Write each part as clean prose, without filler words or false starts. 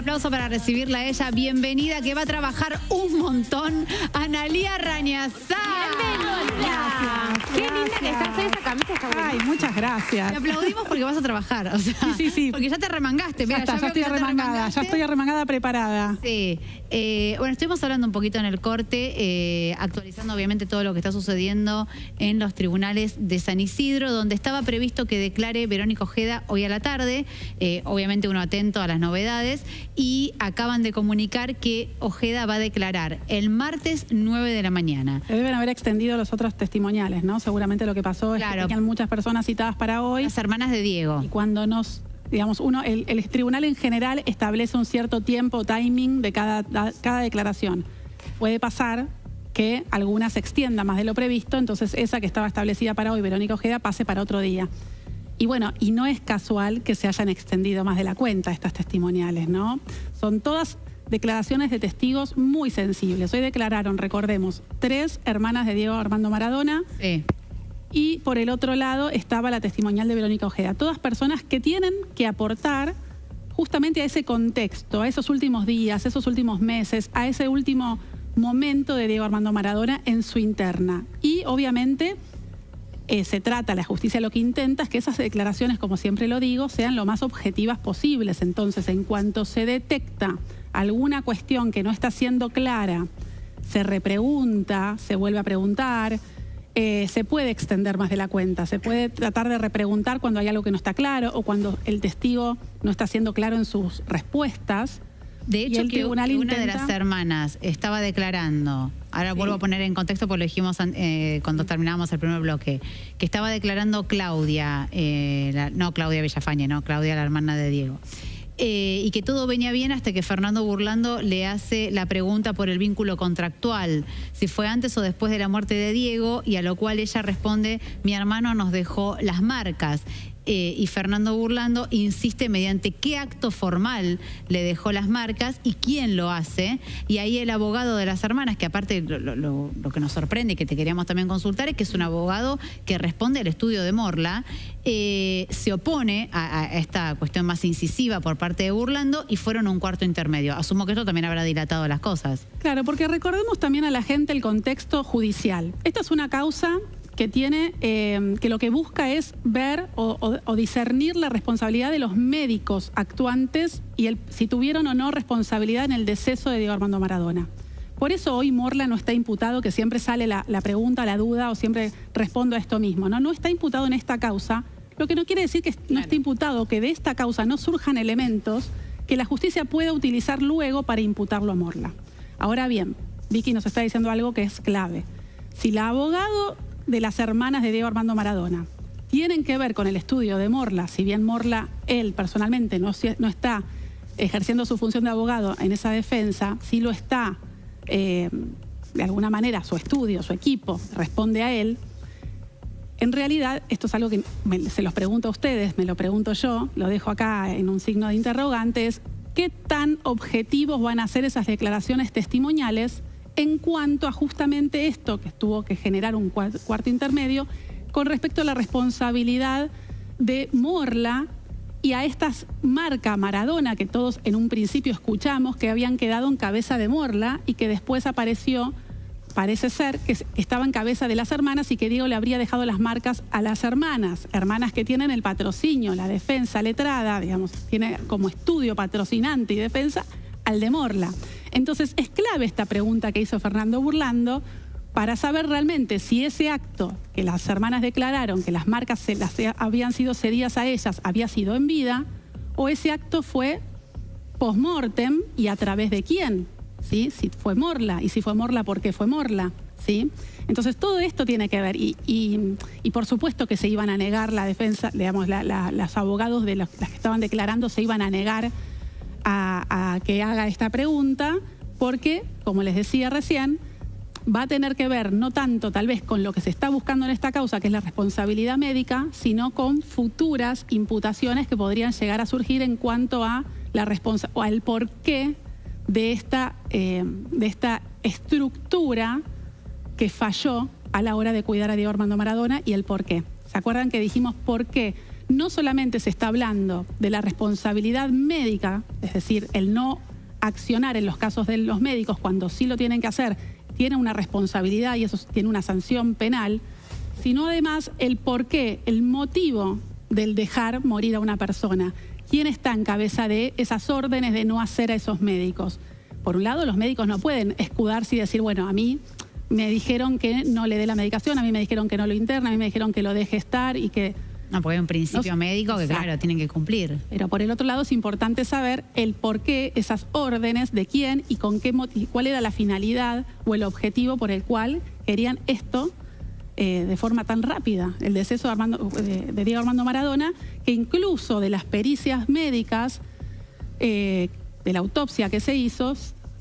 aplauso para recibirla a ella. Bienvenida, que va a trabajar un montón. Analía Rañazá. Gracias. Qué linda que estás. Esa camisa está buena. Ay, muchas gracias. Te aplaudimos porque vas a trabajar. O sea, sí. Porque ya te remangaste. Mira, ya estoy arremangada, ya estoy arremangada, preparada. Sí. Bueno, estuvimos hablando un poquito en el corte, actualizando obviamente todo lo que está sucediendo en los tribunales de San Isidro, donde estaba previsto que declare Verónica Ojeda hoy a la tarde. Obviamente uno atento a las novedades. Y acaban de comunicar que Ojeda va a declarar el martes 9 de la mañana. Se deben haber extendido los otros testimoniales, ¿no? Seguramente lo que pasó es que tenían muchas personas citadas para hoy. Las hermanas de Diego. Y cuando digamos, el tribunal en general establece un cierto tiempo, timing de cada declaración. Puede pasar que alguna se extienda más de lo previsto, entonces esa que estaba establecida para hoy, Verónica Ojeda, pase para otro día. Y bueno, y no es casual que se hayan extendido más de la cuenta estas testimoniales, ¿no? Son todas declaraciones de testigos muy sensibles. Hoy declararon, recordemos, 3 hermanas de Diego Armando Maradona. Sí. Y por el otro lado estaba la testimonial de Verónica Ojeda. Todas personas que tienen que aportar justamente a ese contexto, a esos últimos días, esos últimos meses, a ese último momento de Diego Armando Maradona en su interna. Y obviamente se trata, la justicia lo que intenta es que esas declaraciones, como siempre lo digo, sean lo más objetivas posibles. Entonces, en cuanto se detecta alguna cuestión que no está siendo clara, se repregunta, se vuelve a preguntar. Se puede extender más de la cuenta, se puede tratar de repreguntar cuando hay algo que no está claro o cuando el testigo no está siendo claro en sus respuestas. De hecho, que una de las hermanas estaba declarando, ahora vuelvo a poner en contexto porque lo dijimos cuando terminábamos el primer bloque, que estaba declarando Claudia, no Claudia Villafañe, no, Claudia la hermana de Diego. Y que todo venía bien hasta que Fernando Burlando le hace la pregunta por el vínculo contractual, si fue antes o después de la muerte de Diego, y a lo cual ella responde: mi hermano nos dejó las marcas. Y Fernando Burlando insiste mediante qué acto formal le dejó las marcas y quién lo hace. Y ahí el abogado de las hermanas, que aparte lo que nos sorprende y que te queríamos también consultar, es que es un abogado que responde al estudio de Morla, se opone a esta cuestión más incisiva por parte de Burlando y fueron a un cuarto intermedio. Asumo que esto también habrá dilatado las cosas. Claro, porque recordemos también a la gente el contexto judicial. Esta es una causa que tiene, que lo que busca es ver o discernir la responsabilidad de los médicos actuantes y si tuvieron o no responsabilidad en el deceso de Diego Armando Maradona. Por eso hoy Morla no está imputado, que siempre sale la pregunta, la duda, o siempre respondo a esto mismo, ¿no? No está imputado en esta causa, lo que no quiere decir que no esté imputado, que de esta causa no surjan elementos que la justicia pueda utilizar luego para imputarlo a Morla. Ahora bien, Vicky nos está diciendo algo que es clave. Si la abogado de las hermanas de Diego Armando Maradona tienen que ver con el estudio de Morla, si bien Morla, él personalmente no está ejerciendo su función de abogado en esa defensa, sí lo está, de alguna manera, su estudio, su equipo, responde a él. En realidad, esto es algo que se los pregunto a ustedes, me lo pregunto yo, lo dejo acá en un signo de interrogante, es ¿qué tan objetivos van a ser esas declaraciones testimoniales en cuanto a justamente esto que tuvo que generar un cuarto intermedio con respecto a la responsabilidad de Morla y a estas marcas Maradona que todos en un principio escuchamos que habían quedado en cabeza de Morla y que después apareció, parece ser, que estaba en cabeza de las hermanas y que Diego le habría dejado las marcas a las hermanas que tienen el patrocinio, la defensa letrada, digamos, tiene como estudio patrocinante y defensa al de Morla. Entonces es clave esta pregunta que hizo Fernando Burlando para saber realmente si ese acto que las hermanas declararon, que las marcas habían sido cedidas a ellas, había sido en vida, o ese acto fue post-mortem y a través de quién, ¿sí? Si fue Morla, y si fue Morla, ¿por qué fue Morla? ¿Sí? Entonces todo esto tiene que ver y por supuesto que se iban a negar la defensa, digamos, los abogados de las que estaban declarando se iban a negar a que haga esta pregunta porque, como les decía recién, va a tener que ver no tanto tal vez con lo que se está buscando en esta causa, que es la responsabilidad médica, sino con futuras imputaciones que podrían llegar a surgir en cuanto a o al porqué de esta estructura que falló a la hora de cuidar a Diego Armando Maradona y el porqué. ¿Se acuerdan que dijimos por qué? no solamente se está hablando de la responsabilidad médica, es decir, el no accionar en los casos de los médicos cuando sí lo tienen que hacer, tiene una responsabilidad y eso tiene una sanción penal, sino además el porqué, el motivo del dejar morir a una persona. ¿Quién está en cabeza de esas órdenes de no hacer a esos médicos? Por un lado, los médicos no pueden escudarse y decir, bueno, a mí me dijeron que no le dé la medicación, a mí me dijeron que no lo interne, a mí me dijeron que lo deje estar y que... No, porque hay un principio médico que, exacto, claro, tienen que cumplir. Pero por el otro lado es importante saber el por qué esas órdenes, de quién y con qué cuál era la finalidad o el objetivo por el cual querían esto de forma tan rápida. El deceso de Diego Armando Maradona, que incluso de las pericias médicas, de la autopsia que se hizo,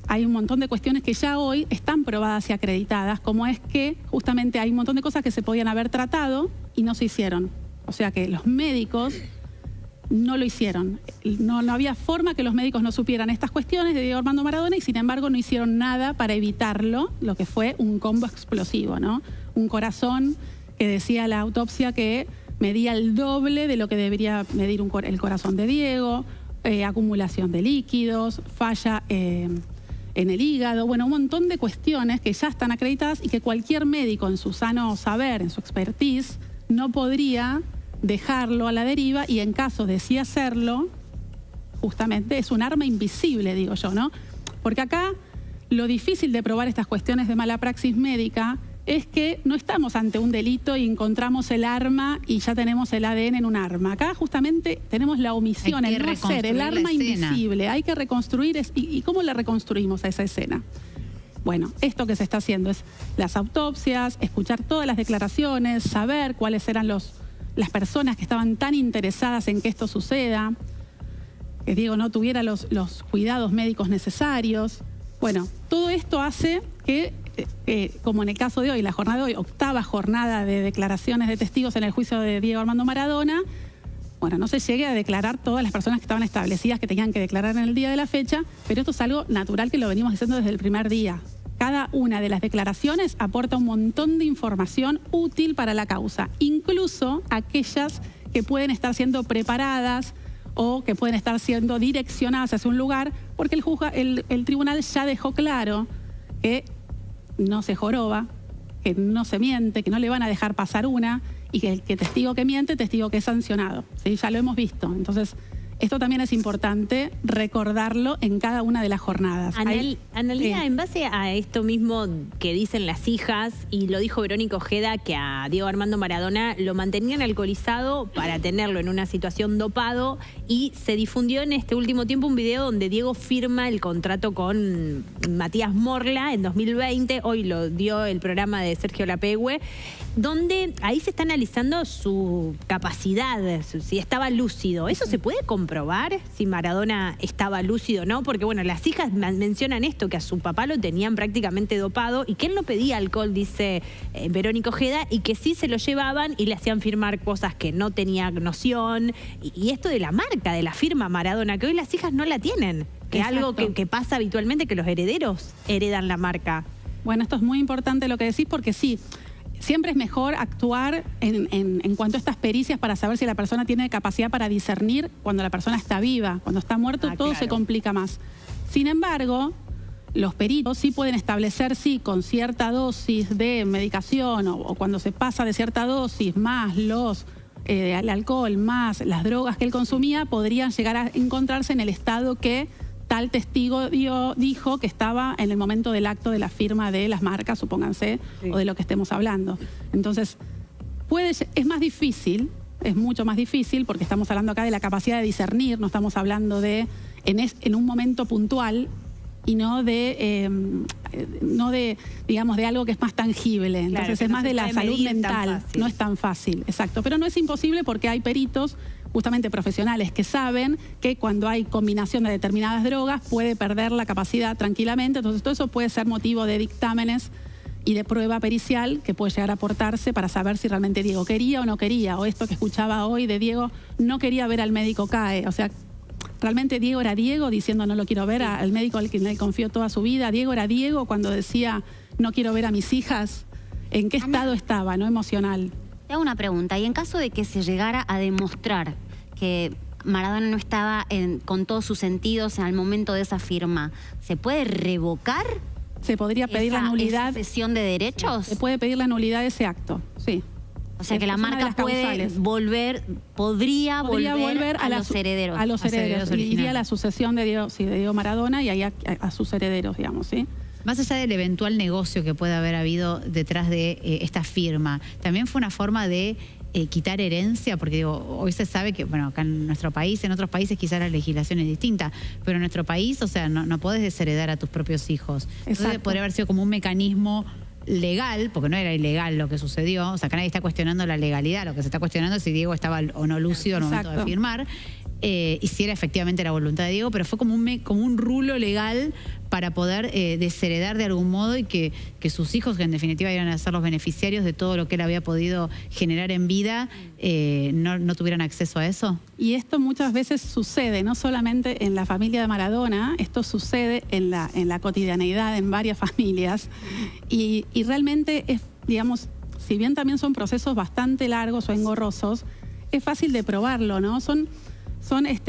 hay un montón de cuestiones que ya hoy están probadas y acreditadas, como es que justamente hay un montón de cosas que se podían haber tratado y no se hicieron. O sea que los médicos no lo hicieron. No había forma que los médicos no supieran estas cuestiones de Diego Armando Maradona y sin embargo no hicieron nada para evitarlo, lo que fue un combo explosivo, ¿no? Un corazón que decía la autopsia que medía el doble de lo que debería medir el corazón de Diego, acumulación de líquidos, falla en el hígado, bueno, un montón de cuestiones que ya están acreditadas y que cualquier médico en su sano saber, en su expertise, no podría dejarlo a la deriva y en caso de sí hacerlo, justamente es un arma invisible, digo yo, ¿no? Porque acá lo difícil de probar estas cuestiones de mala praxis médica es que no estamos ante un delito y encontramos el arma y ya tenemos el ADN en un arma. Acá justamente tenemos la omisión, el no hacer, el arma invisible. Hay que reconstruir, ¿y cómo la reconstruimos a esa escena? Bueno, esto que se está haciendo es las autopsias, escuchar todas las declaraciones, saber cuáles eran las personas que estaban tan interesadas en que esto suceda, que Diego no tuviera los cuidados médicos necesarios. Bueno, todo esto hace que, como en el caso de hoy, la jornada de hoy, 8ª jornada de declaraciones de testigos en el juicio de Diego Armando Maradona, bueno, no se llegue a declarar todas las personas que estaban establecidas que tenían que declarar en el día de la fecha, pero esto es algo natural que lo venimos diciendo desde el primer día. Cada una de las declaraciones aporta un montón de información útil para la causa, incluso aquellas que pueden estar siendo preparadas o que pueden estar siendo direccionadas hacia un lugar, porque el tribunal ya dejó claro que no se joroba, que no se miente, que no le van a dejar pasar una y que el testigo que miente, testigo que es sancionado. ¿Sí? Ya lo hemos visto. Entonces, esto también es importante recordarlo en cada una de las jornadas. Analía, en base a esto mismo que dicen las hijas, y lo dijo Verónica Ojeda, que a Diego Armando Maradona lo mantenían alcoholizado para tenerlo en una situación dopado, y se difundió en este último tiempo un video donde Diego firma el contrato con Matías Morla en 2020, hoy lo dio el programa de Sergio Lapegüe, donde ahí se está analizando su capacidad, si estaba lúcido. ¿Eso se puede comprobar si Maradona estaba lúcido o no? Porque bueno, las hijas mencionan esto, que a su papá lo tenían prácticamente dopado y que él no pedía alcohol, dice Verónica Ojeda, y que sí se lo llevaban y le hacían firmar cosas que no tenía noción. Y esto de la marca, de la firma Maradona, que hoy las hijas no la tienen, que es algo que pasa habitualmente, que los herederos heredan la marca. Bueno, esto es muy importante lo que decís, porque sí, siempre es mejor actuar en cuanto a estas pericias para saber si la persona tiene capacidad para discernir cuando la persona está viva. Cuando está muerto todo se complica más. Sin embargo, los peritos sí pueden establecer si con cierta dosis de medicación o cuando se pasa de cierta dosis más el alcohol más las drogas que él consumía, podrían llegar a encontrarse en el estado que tal testigo dijo que estaba en el momento del acto de la firma de las marcas, supónganse, o de lo que estemos hablando. Entonces, es más difícil, es mucho más difícil, porque estamos hablando acá de la capacidad de discernir, no estamos hablando de en un momento puntual y no de digamos, de algo que es más tangible. Entonces, claro, es más de la salud mental, no es tan fácil, exacto. Pero no es imposible porque hay peritos justamente profesionales que saben que cuando hay combinación de determinadas drogas puede perder la capacidad tranquilamente. Entonces todo eso puede ser motivo de dictámenes y de prueba pericial que puede llegar a aportarse para saber si realmente Diego quería o no quería, o esto que escuchaba hoy de Diego, no quería ver al médico CAE. O sea, realmente Diego era Diego diciendo no lo quiero ver, al médico al que le confió toda su vida. Diego era Diego cuando decía no quiero ver a mis hijas. ¿En qué estado estaba, no emocional? Te hago una pregunta, y en caso de que se llegara a demostrar que Maradona no estaba con todos sus sentidos al momento de esa firma, ¿se puede revocar? Se podría pedir la nulidad. ¿Esa cesión de derechos? Se puede pedir la nulidad de ese acto, sí. O sea que la marca podría volver a los herederos. A los herederos. Iría a la sucesión de Diego Maradona y ahí a sus herederos, digamos, ¿sí? Más allá del eventual negocio que puede haber habido detrás de esta firma, también fue una forma de quitar herencia, porque digo, hoy se sabe que, bueno, acá en nuestro país, en otros países quizás la legislación es distinta, pero en nuestro país, o sea, no podés desheredar a tus propios hijos. Entonces podría haber sido como un mecanismo legal, porque no era ilegal lo que sucedió, o sea, acá nadie está cuestionando la legalidad, lo que se está cuestionando es si Diego estaba o no lúcido al momento de firmar, y si era efectivamente la voluntad de Diego, pero fue como un rulo legal para poder desheredar de algún modo y que sus hijos, que en definitiva iban a ser los beneficiarios de todo lo que él había podido generar en vida, no tuvieran acceso a eso. Y esto muchas veces sucede, no solamente en la familia de Maradona, esto sucede en la cotidianeidad, en varias familias, y realmente es, digamos, si bien también son procesos bastante largos o engorrosos, es fácil de probarlo, ¿no? Son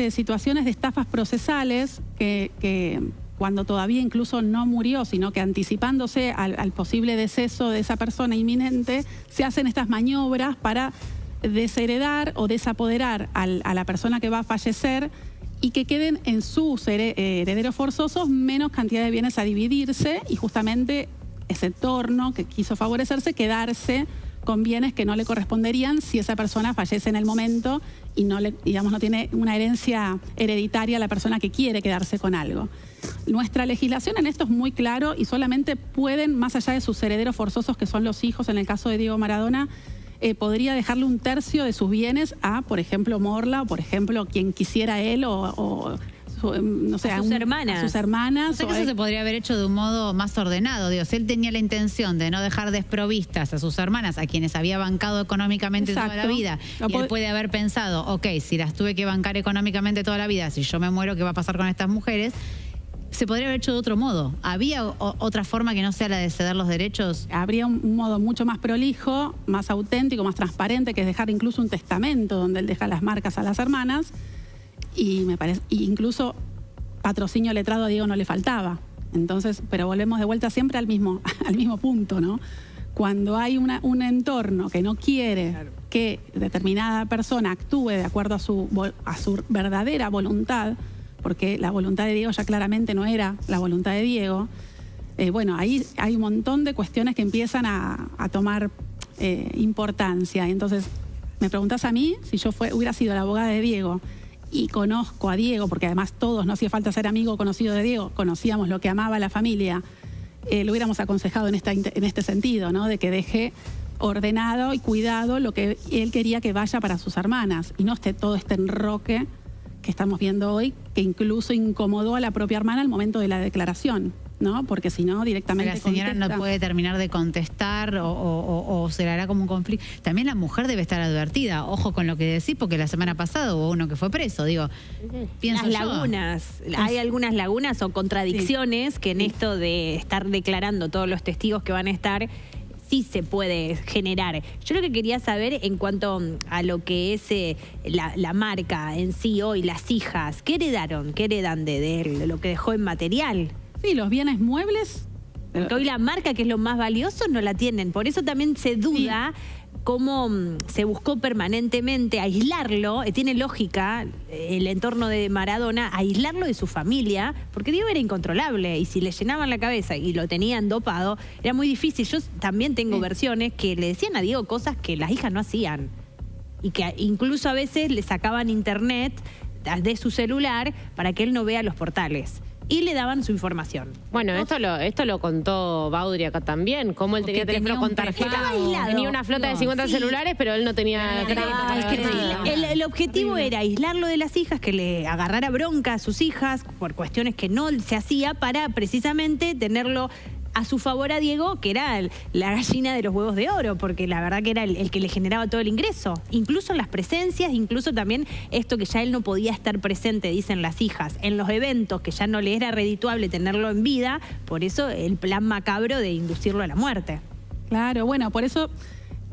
situaciones de estafas procesales que cuando todavía incluso no murió, sino que anticipándose al posible deceso de esa persona inminente, se hacen estas maniobras para desheredar o desapoderar a la persona que va a fallecer y que queden en sus herederos forzosos menos cantidad de bienes a dividirse, y justamente ese entorno que quiso favorecerse, quedarse con bienes que no le corresponderían si esa persona fallece en el momento y no tiene una herencia hereditaria a la persona que quiere quedarse con algo. Nuestra legislación en esto es muy claro y solamente pueden, más allá de sus herederos forzosos, que son los hijos, en el caso de Diego Maradona, podría dejarle 1/3 de sus bienes a, por ejemplo, Morla, o por ejemplo, quien quisiera él, no sé, a sus hermanas. A sus hermanas. O sea que eso se podría haber hecho de un modo más ordenado. Digo, si él tenía la intención de no dejar desprovistas a sus hermanas, a quienes había bancado económicamente toda la vida, y él puede haber pensado, ok, si las tuve que bancar económicamente toda la vida, si yo me muero, ¿qué va a pasar con estas mujeres? Se podría haber hecho de otro modo. ¿Había otra forma que no sea la de ceder los derechos? Habría un modo mucho más prolijo, más auténtico, más transparente, que es dejar incluso un testamento donde él deja las marcas a las hermanas. Y me parece, incluso patrocinio letrado a Diego no le faltaba. Entonces, pero volvemos de vuelta siempre al mismo punto, ¿no? Cuando hay un entorno que no quiere que determinada persona actúe de acuerdo a su verdadera voluntad, porque la voluntad de Diego ya claramente no era la voluntad de Diego, bueno, ahí hay un montón de cuestiones que empiezan a tomar importancia. Entonces, me preguntás a mí, si yo hubiera sido la abogada de Diego y conozco a Diego, porque además todos, no hacía falta ser amigo conocido de Diego, conocíamos lo que amaba la familia, lo hubiéramos aconsejado en este sentido, ¿no? De que deje ordenado y cuidado lo que él quería que vaya para sus hermanas y no esté todo este enroque que estamos viendo hoy, que incluso incomodó a la propia hermana al momento de la declaración, ¿no? Porque si no, directamente la señora no puede terminar de contestar o se le hará como un conflicto. También la mujer debe estar advertida. Ojo con lo que decís, porque la semana pasada hubo uno que fue preso. Digo, pienso las lagunas. Hay algunas lagunas o contradicciones que en esto de estar declarando todos los testigos que van a estar, sí se puede generar. Yo lo que quería saber en cuanto a lo que es la marca en sí hoy, las hijas, ¿qué heredaron? ¿Qué heredan de él? ¿Lo que dejó en material? Sí, los bienes muebles. Porque hoy la marca, que es lo más valioso, no la tienen. Por eso también se duda cómo se buscó permanentemente aislarlo. Tiene lógica el entorno de Maradona, aislarlo de su familia, porque Diego era incontrolable y si le llenaban la cabeza y lo tenían dopado, era muy difícil. Yo también tengo versiones que le decían a Diego cosas que las hijas no hacían y que incluso a veces le sacaban internet de su celular para que él no vea los portales. Y le daban su información. Bueno, esto lo contó Baudry acá también, cómo él tenía teléfono con tarjeta. Tenía una flota de 50 celulares, pero él no tenía el objetivo era aislarlo de las hijas, que le agarrara bronca a sus hijas por cuestiones que no se hacía, para precisamente tenerlo a su favor a Diego, que era la gallina de los huevos de oro, porque la verdad que era el que le generaba todo el ingreso. Incluso en las presencias, incluso también esto que ya él no podía estar presente, dicen las hijas, en los eventos, que ya no le era redituable tenerlo en vida, por eso el plan macabro de inducirlo a la muerte. Claro, bueno, por eso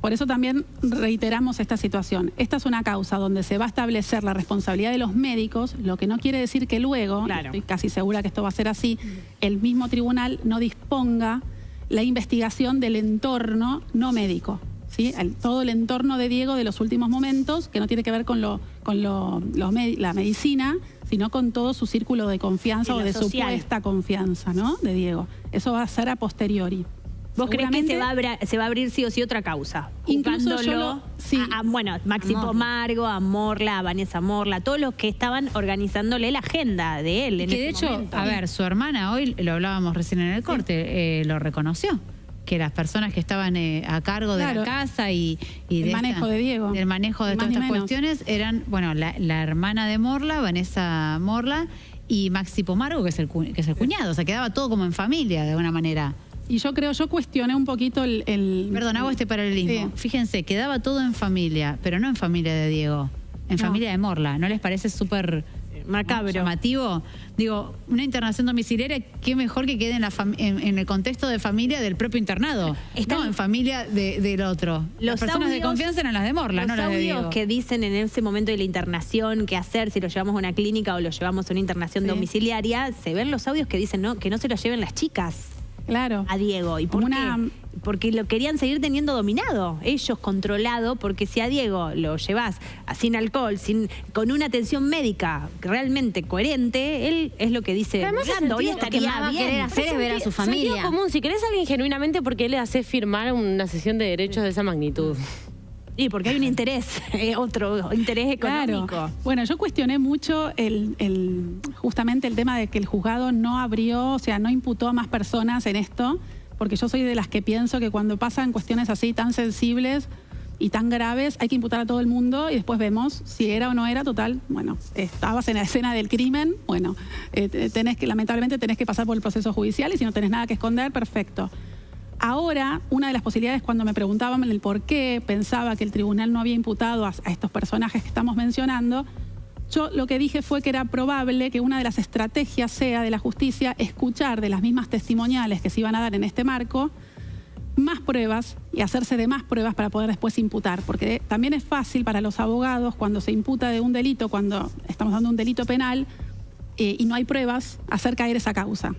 Por eso también reiteramos esta situación. Esta es una causa donde se va a establecer la responsabilidad de los médicos, lo que no quiere decir que luego, estoy casi segura que esto va a ser así, el mismo tribunal no disponga la investigación del entorno no médico, ¿sí? Todo el entorno de Diego de los últimos momentos, que no tiene que ver con la medicina, sino con todo su círculo de confianza o de supuesta confianza, ¿no? De Diego. Eso va a ser a posteriori. ¿Vos crees que se va a abrir sí o sí otra causa? Incluso bueno, Maxi Pomargo, a Morla, a Vanessa Morla, todos los que estaban organizándole la agenda de él. Que de hecho, a ver, su hermana hoy, lo hablábamos recién en el corte, lo reconoció. Que las personas que estaban a cargo de la casa y del manejo de Diego, del manejo de todas estas cuestiones eran, bueno, la hermana de Morla, Vanessa Morla, y Maxi Pomargo, que es el cuñado. O sea, quedaba todo como en familia, de alguna manera. Y yo cuestioné un poquito Perdón, hago este paralelismo. Sí. Fíjense, quedaba todo en familia, pero no en familia de Diego, en familia de Morla. ¿No les parece súper macabro, llamativo? Digo, una internación domiciliaria, qué mejor que quede en el contexto de familia del propio internado, no en familia del otro. Las personas de confianza eran las de Morla, no las de Diego. Los audios que dicen en ese momento de la internación, qué hacer, si lo llevamos a una clínica o lo llevamos a una internación domiciliaria, se ven los audios que dicen que no se lo lleven las chicas. Claro. A Diego. ¿Y por qué? Porque lo querían seguir teniendo dominado, ellos controlado, porque si a Diego lo llevas sin alcohol, con una atención médica realmente coherente, él es lo que dice. Además, hoy estaría bien. Va a querer hacer es ver a su familia. Sentido común, si querés a alguien genuinamente, ¿por qué le haces firmar una sesión de derechos de esa magnitud? Y porque hay un interés, otro interés económico. Claro. Bueno, yo cuestioné mucho justamente el tema de que el juzgado no abrió, o sea, no imputó a más personas en esto, porque yo soy de las que pienso que cuando pasan cuestiones así tan sensibles y tan graves, hay que imputar a todo el mundo y después vemos si era o no era. Total, bueno, estabas en la escena del crimen, bueno, lamentablemente tenés que pasar por el proceso judicial y si no tenés nada que esconder, perfecto. Ahora, una de las posibilidades, cuando me preguntaban el por qué pensaba que el tribunal no había imputado a estos personajes que estamos mencionando, yo lo que dije fue que era probable que una de las estrategias sea de la justicia escuchar de las mismas testimoniales que se iban a dar en este marco más pruebas y hacerse de más pruebas para poder después imputar, porque también es fácil para los abogados cuando se imputa de un delito, cuando estamos dando un delito penal y no hay pruebas, hacer caer esa causa.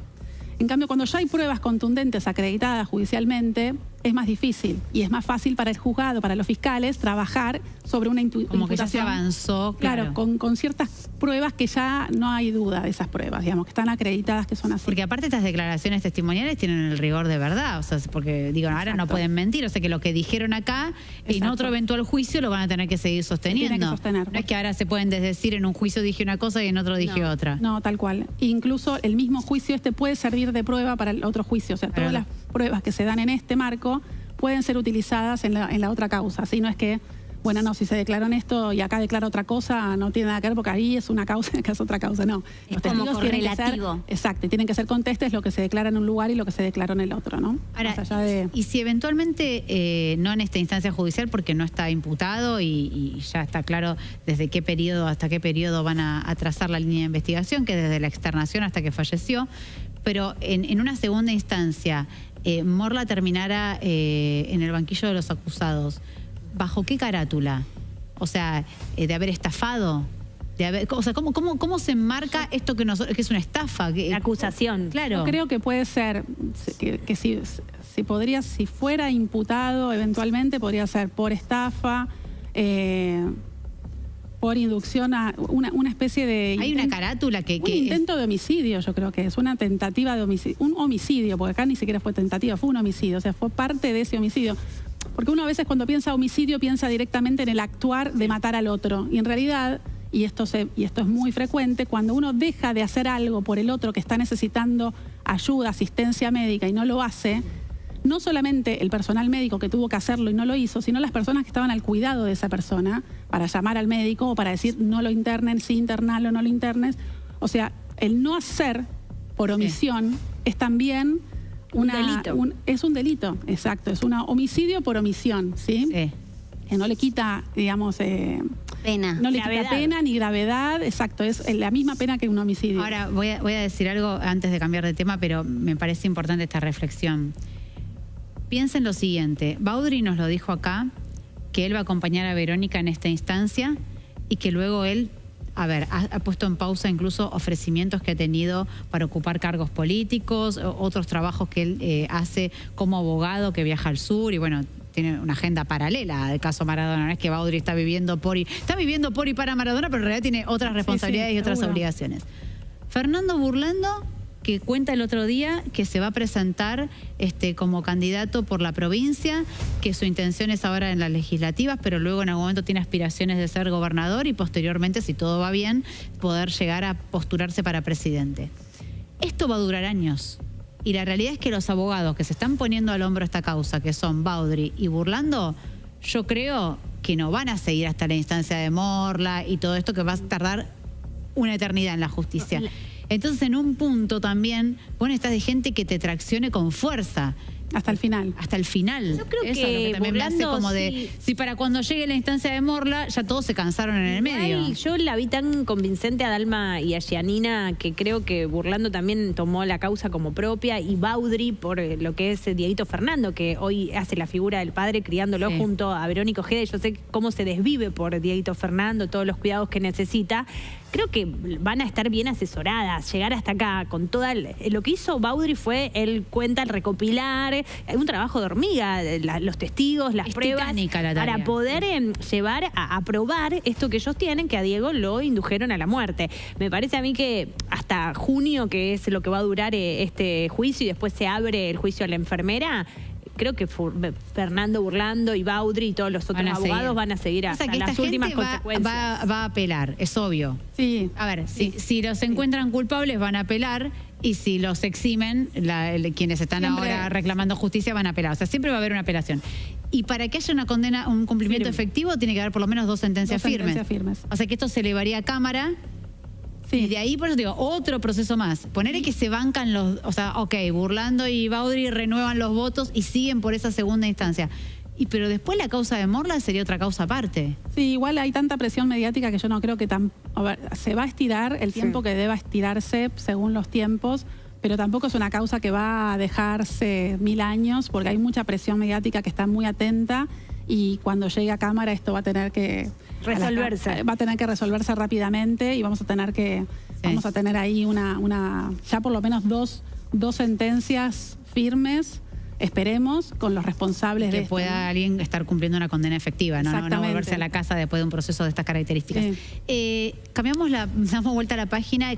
En cambio, cuando ya hay pruebas contundentes acreditadas judicialmente, es más difícil y es más fácil para el juzgado, para los fiscales, trabajar sobre una imputación. Como que ya se avanzó, claro. Con ciertas pruebas que ya no hay duda de esas pruebas, digamos, que están acreditadas, que son así. Porque aparte estas declaraciones testimoniales tienen el rigor de verdad, o sea, porque digo, ahora no pueden mentir, o sea que lo que dijeron acá, en otro eventual juicio lo van a tener que seguir sosteniendo. Tienen que sostener. No es que ahora se pueden desdecir, en un juicio dije una cosa y en otro dije otra. No, tal cual. Incluso el mismo juicio puede servir de prueba para el otro juicio, o sea, todas las pruebas que se dan en este marco pueden ser utilizadas en la otra causa. ¿Sí? No es que, bueno, no, si se declaró en esto y acá declara otra cosa, no tiene nada que ver porque ahí es una causa y acá es otra causa. No. Es como correlativo. Exacto, y tienen que ser contestes lo que se declara en un lugar y lo que se declaró en el otro, ¿no? Ahora, más allá de... y si eventualmente, no en esta instancia judicial porque no está imputado y ya está claro desde qué periodo hasta qué periodo van a trazar la línea de investigación, que desde la externación hasta que falleció, pero en una segunda instancia, Morla terminara en el banquillo de los acusados, ¿bajo qué carátula? O sea, de haber estafado, o sea, ¿cómo se enmarca esto que es una estafa? La acusación. Claro. Yo creo que puede ser que si fuera imputado eventualmente, podría ser por estafa, por inducción a una especie de... Hay una carátula que un intento de homicidio, yo creo que es una tentativa de homicidio. Un homicidio, porque acá ni siquiera fue tentativa, fue un homicidio, o sea, fue parte de ese homicidio. Porque uno a veces cuando piensa homicidio piensa directamente en el actuar de matar al otro. Y en realidad, y esto es muy frecuente, cuando uno deja de hacer algo por el otro que está necesitando ayuda, asistencia médica y no lo hace, no solamente el personal médico que tuvo que hacerlo y no lo hizo, sino las personas que estaban al cuidado de esa persona para llamar al médico o para decir no lo internen, sí internalo, no lo internes. O sea, el no hacer por omisión es también un delito. Es un delito, exacto. Es un homicidio por omisión, ¿sí? Sí. Que no le quita, digamos... pena. No le quita pena ni gravedad, exacto. Es la misma pena que un homicidio. Ahora, voy a decir algo antes de cambiar de tema, pero me parece importante esta reflexión. piensen lo siguiente, Baudry nos lo dijo acá, que él va a acompañar a Verónica en esta instancia y que luego él, ha puesto en pausa incluso ofrecimientos que ha tenido para ocupar cargos políticos, otros trabajos que él hace como abogado, que viaja al sur y bueno, tiene una agenda paralela al caso Maradona. No es que Baudry está viviendo por y para Maradona, pero en realidad tiene otras responsabilidades y otras obligaciones. Fernando Burlando, que cuenta el otro día que se va a presentar como candidato por la provincia, que su intención es ahora en las legislativas, pero luego en algún momento tiene aspiraciones de ser gobernador y posteriormente, si todo va bien, poder llegar a postularse para presidente. Esto va a durar años. Y la realidad es que los abogados que se están poniendo al hombro esta causa, que son Baudry y Burlando, yo creo que no van a seguir hasta la instancia de Morla y todo esto, que va a tardar una eternidad en la justicia. Entonces, en un punto también, vos necesitas de gente que te traccione con fuerza. Hasta el final. Hasta el final. Yo creo Eso que es lo que también Burlando, me hace como de... Si para cuando llegue la instancia de Morla, ya todos se cansaron en el medio. Yo la vi tan convincente a Dalma y a Giannina que creo que Burlando también tomó la causa como propia y Baudry por lo que es Dieguito Fernando, que hoy hace la figura del padre criándolo junto a Verónica Ojeda, y yo sé cómo se desvive por Dieguito Fernando, todos los cuidados que necesita. Creo que van a estar bien asesoradas, llegar hasta acá con toda... Lo que hizo Baudry fue, él cuenta, el recopilar, un trabajo de hormiga, los testigos, las pruebas, para poder llevar a probar esto que ellos tienen, que a Diego lo indujeron a la muerte. Me parece a mí que hasta junio, que es lo que va a durar este juicio, y después se abre el juicio a la enfermera, creo que Fernando Burlando y Baudry y todos los otros abogados van a seguir hasta las últimas consecuencias. Va a apelar, es obvio. Sí. A ver, si los encuentran culpables van a apelar, y si los eximen, quienes están ahora reclamando justicia van a apelar. O sea, siempre va a haber una apelación. Y para que haya una condena, un cumplimiento efectivo, tiene que haber por lo menos 2 sentencias firmes. O sea, que esto se elevaría a Cámara. Y de ahí, por eso digo, otro proceso más. Ponerle que se bancan los... O sea, ok, Burlando y Baudry renuevan los votos y siguen por esa segunda instancia. Pero después la causa de Morla sería otra causa aparte. Sí, igual hay tanta presión mediática que yo no creo que se va a estirar el tiempo que deba estirarse según los tiempos, pero tampoco es una causa que va a dejarse 1000 años, porque hay mucha presión mediática que está muy atenta, y cuando llegue a Cámara esto va a tener que resolverse rápidamente, y vamos a tener ahí ya por lo menos dos sentencias firmes, esperemos, con los responsables de esto. Que pueda alguien estar cumpliendo una condena efectiva, no volverse a la casa después de un proceso de estas características. Damos vuelta a la página.